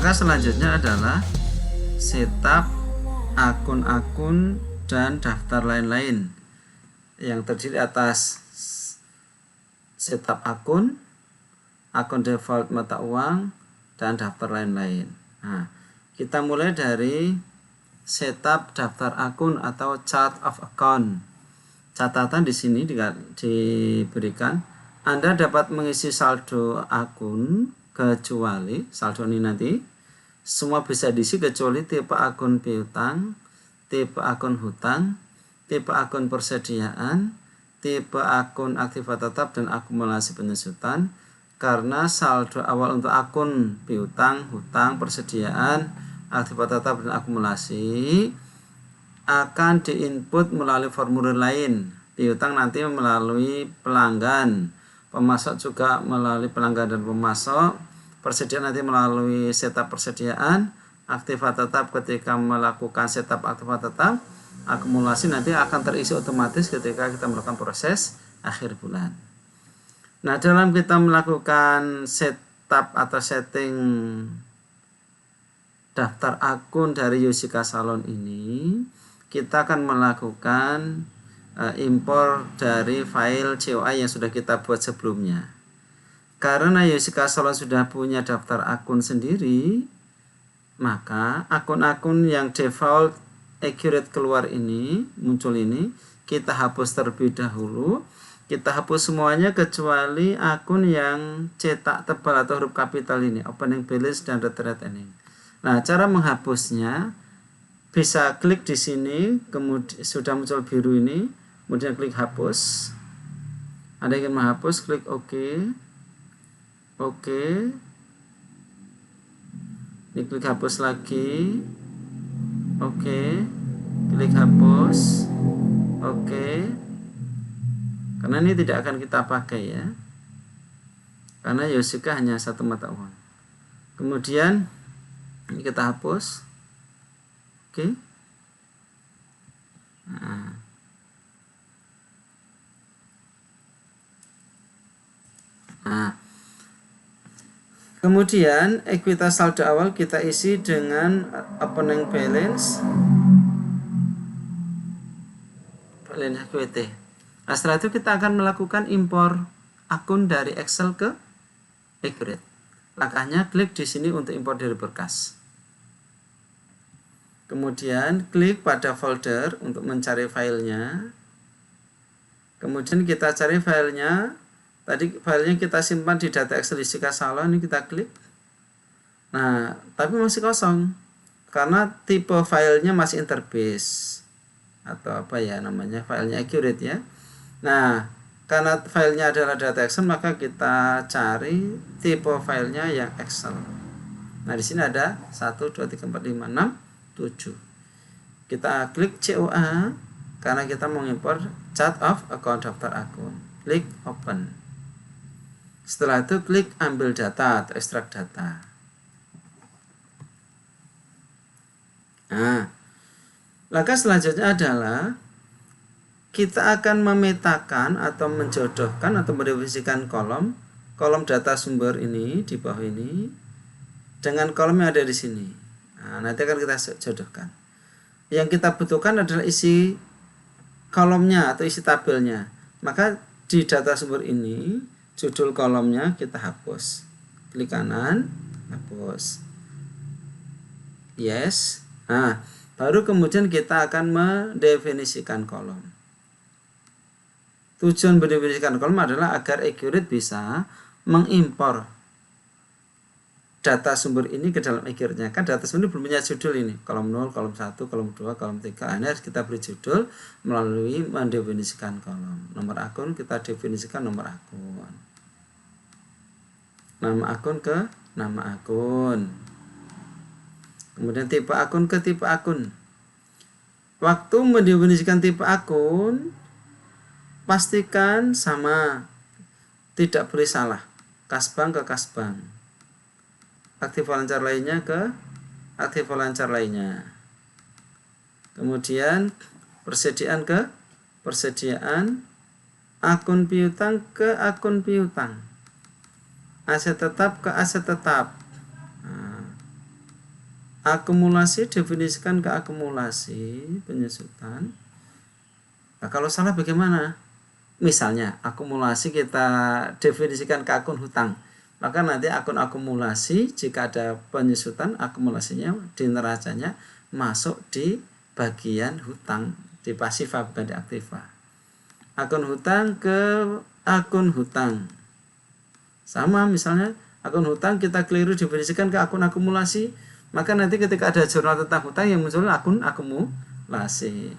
Maka selanjutnya adalah setup akun-akun dan daftar lain-lain yang terdiri atas setup akun default mata uang, dan daftar lain-lain. Nah, kita mulai dari setup daftar akun atau chart of account. Catatan di sini diberikan, Anda dapat mengisi saldo akun kecuali saldo ini nanti semua bisa diisi kecuali tipe akun piutang, tipe akun hutang, tipe akun persediaan, tipe akun aktiva tetap, dan akumulasi penyusutan. Karena saldo awal untuk akun piutang, hutang, persediaan, aktiva tetap, dan akumulasi akan diinput melalui formulir lain. Piutang nanti melalui pelanggan, pemasok juga melalui pelanggan dan pemasok, persediaan nanti melalui setup persediaan, aktiva tetap ketika melakukan setup aktiva tetap, akumulasi nanti akan terisi otomatis ketika kita melakukan proses akhir bulan. Nah, dalam kita melakukan setup atau setting daftar akun dari Yosika Salon ini, kita akan melakukan impor dari file COI yang sudah kita buat sebelumnya. Karena Yosika Salon sudah punya daftar akun sendiri, maka akun-akun yang default accurate keluar ini, muncul ini, kita hapus terlebih dahulu. Kita hapus semuanya kecuali akun yang cetak tebal atau huruf kapital ini, opening balance dan retraining. Nah, cara menghapusnya bisa klik di sini, kemudian sudah muncul biru ini, kemudian klik hapus. Anda ingin menghapus, klik OK. OK. Ini klik hapus lagi. OK. Klik hapus. OK. Karena ini tidak akan kita pakai ya. Karena Yosika hanya satu mata uang. Kemudian ini kita hapus. Oke. Nah. Kemudian ekuitas saldo awal kita isi dengan opening balance equity. Nah, setelah itu kita akan melakukan impor akun dari Excel ke Accurate. Langkahnya klik di sini untuk impor dari berkas. Kemudian klik pada folder untuk mencari filenya. Kemudian kita cari filenya. Tadi filenya kita simpan di data Excel Yosika Salon, ini kita klik. Nah, tapi masih kosong karena tipe filenya masih interbase atau apa ya namanya, filenya Accurate ya. Nah, karena filenya adalah data Excel, maka kita cari tipe filenya yang Excel. Nah, di sini ada 1, 2, 3, 4, 5, 6, 7. Kita klik COA karena kita mau import chart of account daftar akun. Klik open. Setelah itu klik ambil data atau ekstrak data. Nah, langkah selanjutnya adalah kita akan memetakan atau menjodohkan atau mendefinisikan kolom data sumber ini di bawah ini dengan kolom yang ada di sini. Nah, nanti akan kita jodohkan. Yang kita butuhkan adalah isi kolomnya atau isi tabelnya. Maka di data sumber ini judul kolomnya kita hapus. Klik kanan, hapus. Yes. Nah, baru kemudian kita akan mendefinisikan kolom. Tujuan mendefinisikan kolom adalah agar Accurate bisa mengimpor data sumber ini ke dalam Accurate-nya. Kan data sumber ini belum punya judul ini. Kolom 0, kolom 1, kolom 2, kolom 3. Ini harus kita beri judul melalui mendefinisikan kolom. Nomor akun kita definisikan nomor akun. Nama akun ke nama akun. Kemudian tipe akun ke tipe akun. Waktu mendefinisikan tipe akun, pastikan sama, tidak boleh salah. Kasbank ke kasbank, aktiva lancar lainnya ke aktiva lancar lainnya. Kemudian persediaan ke persediaan, akun piutang ke akun piutang, aset tetap ke aset tetap. Nah, Akumulasi definisikan ke akumulasi penyusutan. Nah, kalau salah bagaimana? Misalnya akumulasi kita definisikan ke akun hutang, maka nanti akun akumulasi jika ada penyusutan akumulasinya di neracanya masuk di bagian hutang, di pasifa bukan di aktiva. Akun hutang ke akun hutang sama, misalnya akun hutang kita keliru definisikan ke akun akumulasi, maka nanti ketika ada jurnal tentang hutang yang muncul akun akumulasi.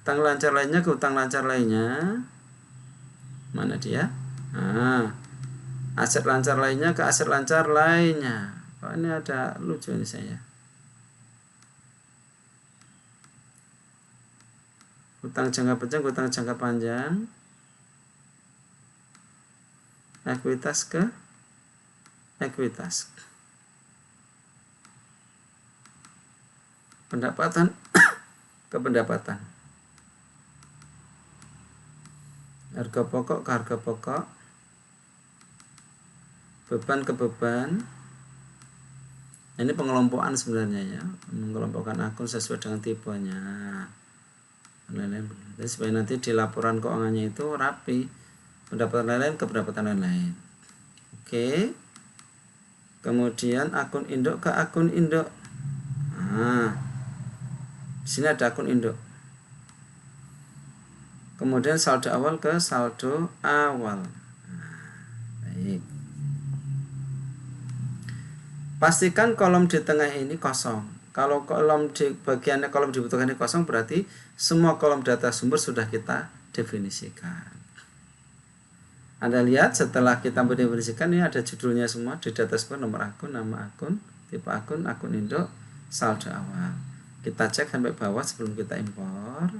Hutang lancar lainnya ke hutang lancar lainnya, mana dia? Nah, aset lancar lainnya ke aset lancar lainnya. Oh, ini ada lucu ini saya. Hutang jangka panjang, hutang jangka panjang. Ekuitas ke ekuitas. Pendapatan ke pendapatan. Harga pokok ke harga pokok. Beban ke beban. Ini pengelompokan sebenarnya ya, mengelompokkan akun sesuai dengan tipenya. Lain-lain. Supaya nanti di laporan keuangannya itu rapi. Pendapatan lain-lain ke pendapatan lain-lain. Oke. Kemudian akun induk ke akun induk. Nah, di sini ada akun induk. Kemudian saldo awal ke saldo awal. Baik. Pastikan kolom di tengah ini kosong. Kalau kolom di bagiannya kolom dibutuhkan ini kosong, berarti semua kolom data sumber sudah kita definisikan. Anda lihat setelah kita mendefinisikan ini ada judulnya semua di data sumber, nomor akun, nama akun, tipe akun induk, saldo awal. Kita cek sampai bawah sebelum kita impor.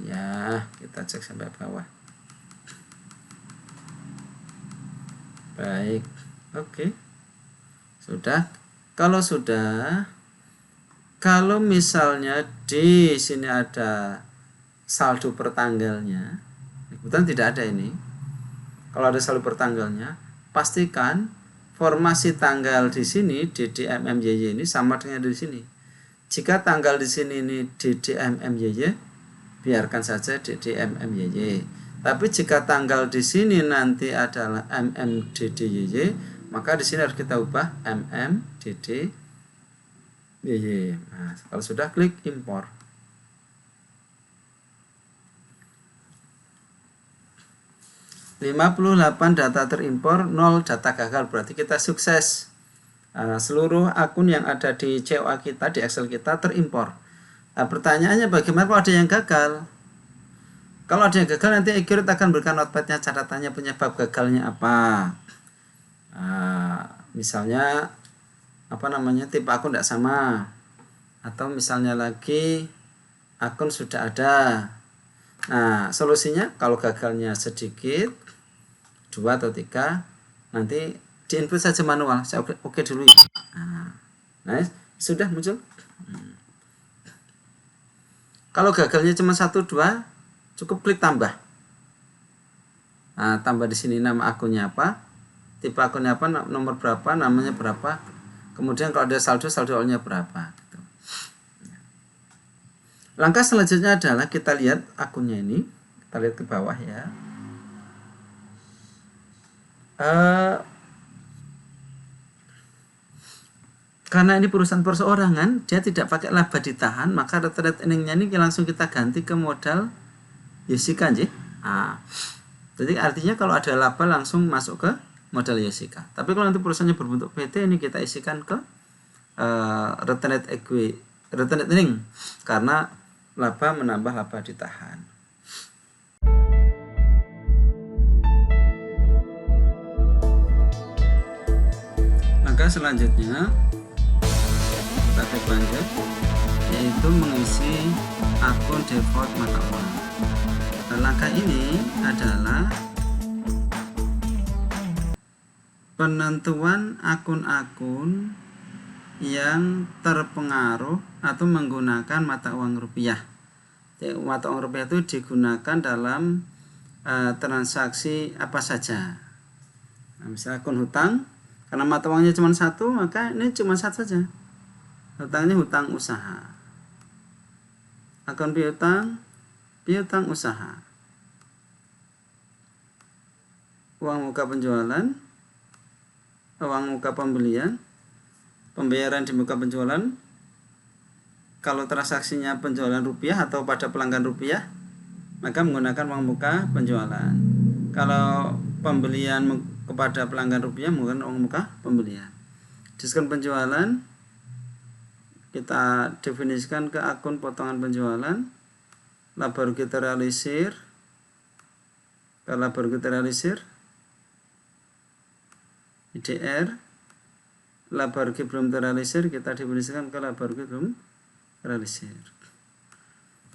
Ya, kita cek sampai bawah. Baik, oke. Sudah. Kalau misalnya di sini ada saldo per tanggalnya, kebetulan tidak ada ini. Kalau ada saldo per tanggalnya, pastikan formasi tanggal di sini DDMMYY ini sama dengan di sini. Jika tanggal di sini ini DDMMYY, biarkan saja DDMMYY. Tapi jika tanggal di sini nanti adalah MMDDYY, maka di sini harus kita ubah MMDDYY. Nah, kalau sudah klik impor. (58) data terimpor, 0 data gagal, berarti kita sukses. Seluruh akun yang ada di COA kita, di Excel kita terimpor. Nah, pertanyaannya bagaimana kalau ada yang gagal? Kalau ada yang gagal, nanti Accurate akan berikan notepadnya, catatannya, penyebab gagalnya apa. Misalnya tipe akun tidak sama, atau misalnya lagi akun sudah ada. Nah, solusinya kalau gagalnya sedikit, 2 atau 3, nanti diinput saja manual. Saya oke dulu ya. Nah, sudah muncul. Kalau gagalnya cuma 1, 2, cukup klik tambah. Nah, tambah di sini nama akunnya apa, tipe akunnya apa, nomor berapa, namanya berapa, kemudian kalau ada saldo awalnya berapa gitu. Langkah selanjutnya adalah kita lihat akunnya ini, kita lihat ke bawah ya. Karena ini perusahaan perseorangan, dia tidak pakai laba ditahan, maka rate earningnya ini langsung kita ganti ke modal Yosika. Jadi artinya kalau ada laba langsung masuk ke modal Yosika. Tapi kalau nanti perusahaannya berbentuk PT, ini kita isikan ke rate earning, karena laba menambah laba ditahan. Langkah selanjutnya kita klik lanjut, yaitu mengisi akun default mata uang. Langkah ini adalah penentuan akun-akun yang terpengaruh atau menggunakan mata uang rupiah. mata uang rupiah itu digunakan dalam transaksi apa saja. Nah, misalnya akun hutang, karena mata uangnya cuma satu, maka ini cuma satu saja. Hutangnya hutang usaha. Akun piutang usaha. Uang muka penjualan, uang muka pembelian, pembayaran di muka penjualan. Kalau transaksinya penjualan rupiah atau pada pelanggan rupiah, maka menggunakan uang muka penjualan. Kalau pembelian kepada pelanggan rupiah, menggunakan uang muka pembelian. Diskon penjualan kita definisikan ke akun potongan penjualan, laba rugi terrealisir, ke laba rugi terrealisir, IDR, laba rugi belum terrealisir, kita definisikan ke laba rugi belum terrealisir.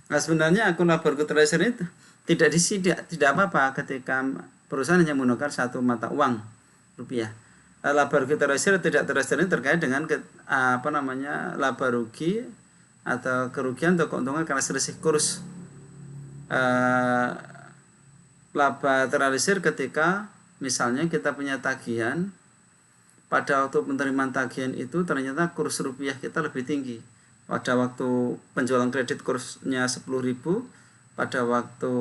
Nah, sebenarnya akun laba rugi terrealisir itu tidak apa-apa ketika perusahaan hanya menggunakan satu mata uang rupiah. Laba rugi terrealisir tidak terrealisir ini terkait dengan laba rugi atau kerugian atau keuntungan karena selisih kurs. Laba terrealisir ketika misalnya kita punya tagihan, pada waktu penerimaan tagihan itu ternyata kurs rupiah kita lebih tinggi. Pada waktu penjualan kredit kursnya 10.000, pada waktu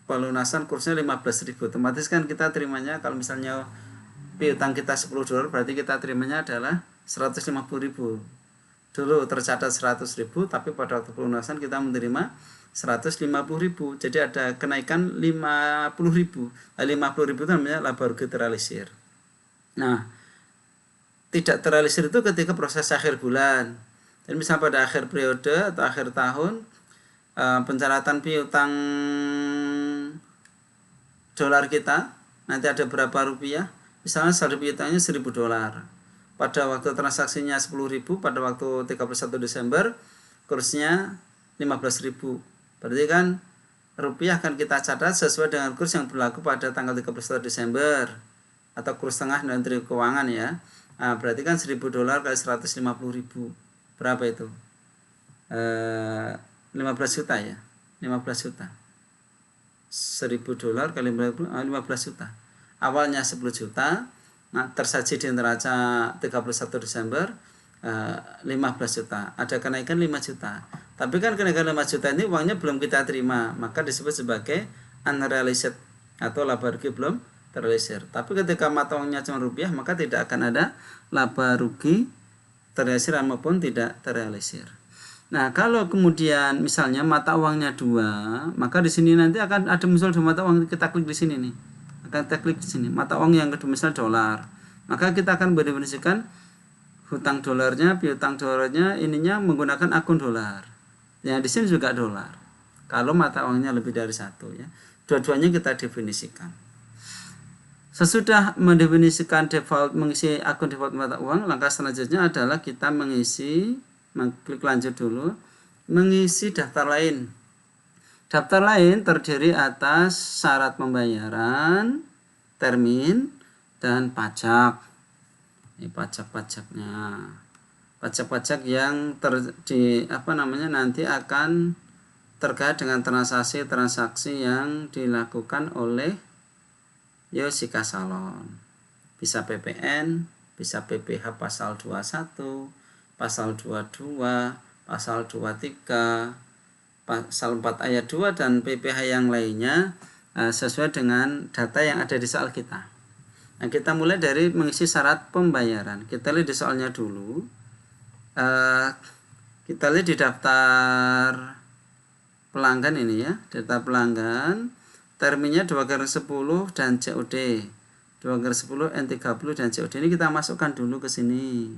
pelunasan kursnya 15.000. Otomatis kan kita terimanya, kalau misalnya piutang kita $10, berarti kita terimanya adalah 150.000. Dulu tercatat 100.000, tapi pada waktu pelunasan kita menerima 150.000. Jadi ada kenaikan 50.000. 50.000 itu namanya laba rugi terrealisir. Nah, tidak terrealisir itu ketika proses akhir bulan. Dan misalnya pada akhir periode atau akhir tahun, pencatatan piutang dolar kita nanti ada berapa rupiah, misalnya saldo piutangnya $1.000. Pada waktu transaksinya 10.000, pada waktu 31 Desember kursnya 15.000. Berarti kan rupiah akan kita catat sesuai dengan kurs yang berlaku pada tanggal 31 Desember atau kurs tengah Menteri Keuangan ya. Nah, berarti kan $1.000 kali 150.000 berapa itu? 15 juta ya. 15 juta. $1.000 kali 15 juta. Awalnya 10 juta, nah tersaji di neraca 31 Desember 15 juta. Ada kenaikan 5 juta. Tapi kan kenaikan 5 juta ini uangnya belum kita terima, maka disebut sebagai unrealized atau laba rugi belum terrealisir. Tapi ketika mata uangnya cuma rupiah, maka tidak akan ada laba rugi terrealisir maupun tidak terrealisir. Nah, kalau kemudian misalnya mata uangnya 2, maka di sini nanti akan ada muncul 2 mata uang. Kita klik di sini nih. Akan kita klik di sini. Mata uang yang kedua misalnya dolar. Maka kita akan mendefinisikan hutang dolarnya, piutang dolarnya, ininya menggunakan akun dolar. Yang di sini juga dolar. Kalau mata uangnya lebih dari 1 ya. Dua-duanya kita definisikan. Sesudah mendefinisikan default, mengisi akun default mata uang, langkah selanjutnya adalah kita klik lanjut dulu, mengisi daftar lain. Daftar lain terdiri atas syarat pembayaran, termin, dan pajak. Ini pajak-pajaknya. Pajak-pajak yang nanti akan terkait dengan transaksi yang dilakukan oleh Yosika Salon. Bisa PPN, bisa PPh pasal 21, pasal 22, pasal 23, pasal 4 ayat 2 dan PPh yang lainnya sesuai dengan data yang ada di soal kita. Nah, kita mulai dari mengisi syarat pembayaran. Kita lihat di soalnya dulu. Kita lihat di daftar pelanggan ini ya, data pelanggan. Terminnya 2/10 dan COD. 2/10 N30 dan COD. Ini kita masukkan dulu ke sini.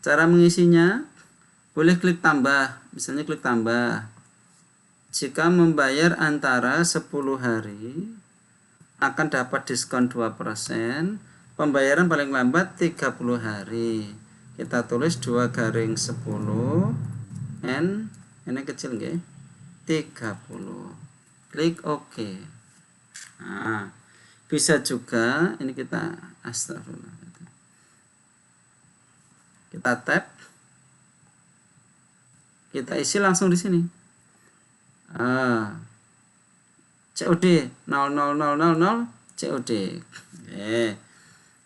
Cara mengisinya, boleh klik tambah. Misalnya klik tambah. Jika membayar antara 10 hari, akan dapat diskon 2%. Pembayaran paling lambat 30 hari. Kita tulis 2/10 N, ini kecil nggih, 30. Klik OK. Nah, bisa juga ini kita astagfirullah. Kita kita isi langsung di sini. COD 00000 COD. Oke.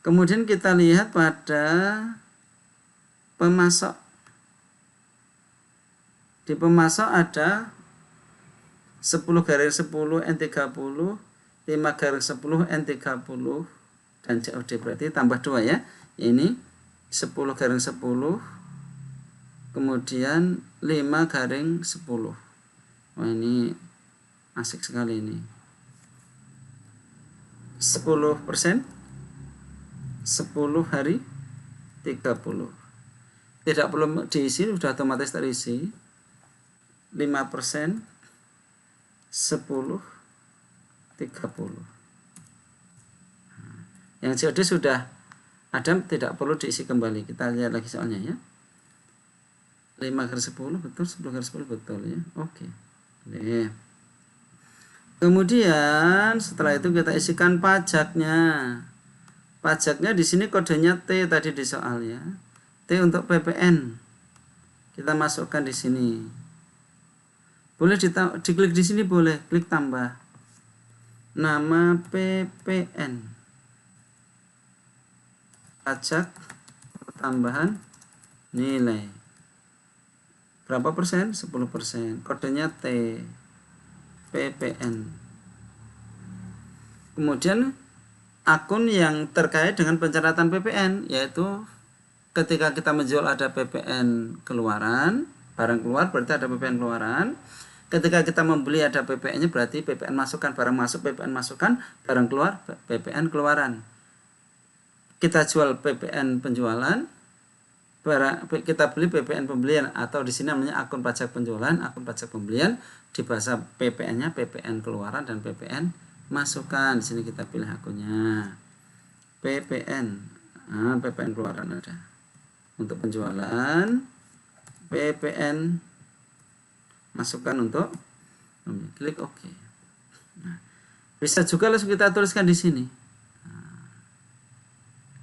Kemudian kita lihat pada pemasok. Di pemasok ada 10/10 N30, 5/10 N30 dan COD, berarti tambah 2 ya. Ini 10/10 kemudian 5/10. Wah, ini asik sekali ini. 10%, 10 hari 30. Tidak perlu diisi, sudah otomatis terisi. 5%, 10, 30. Yang COD sudah ada, tidak perlu diisi kembali. Kita lihat lagi soalnya ya. 5/10 betul, 10/10 betul ya. Oke. Oke. Kemudian setelah itu kita isikan pajaknya. Pajaknya di sini kodenya T tadi di soal ya. T untuk PPN. Kita masukkan di sini. Boleh diklik di sini, boleh klik tambah. Nama PPN. Pajak tambahan nilai. Berapa persen? 10%. Kodenya T. PPN. Kemudian akun yang terkait dengan pencatatan PPN, yaitu ketika kita menjual ada PPN keluaran, barang keluar berarti ada PPN keluaran. Ketika kita membeli ada PPN-nya, berarti PPN masukkan, barang masuk PPN masukkan, barang keluar PPN keluaran. Kita jual PPN penjualan, kita beli PPN pembelian, atau di sini namanya akun pajak penjualan, akun pajak pembelian. Di bahasa PPN-nya PPN keluaran dan PPN masukkan. Di sini kita pilih akunnya PPN. PPN keluaran ada. Untuk penjualan PPN masukkan untuk klik OK. Nah, bisa juga langsung kita tuliskan di sini.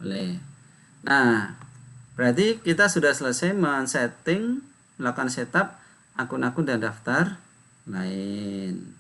Boleh. Nah, berarti kita sudah selesai melakukan setup akun-akun dan daftar lain.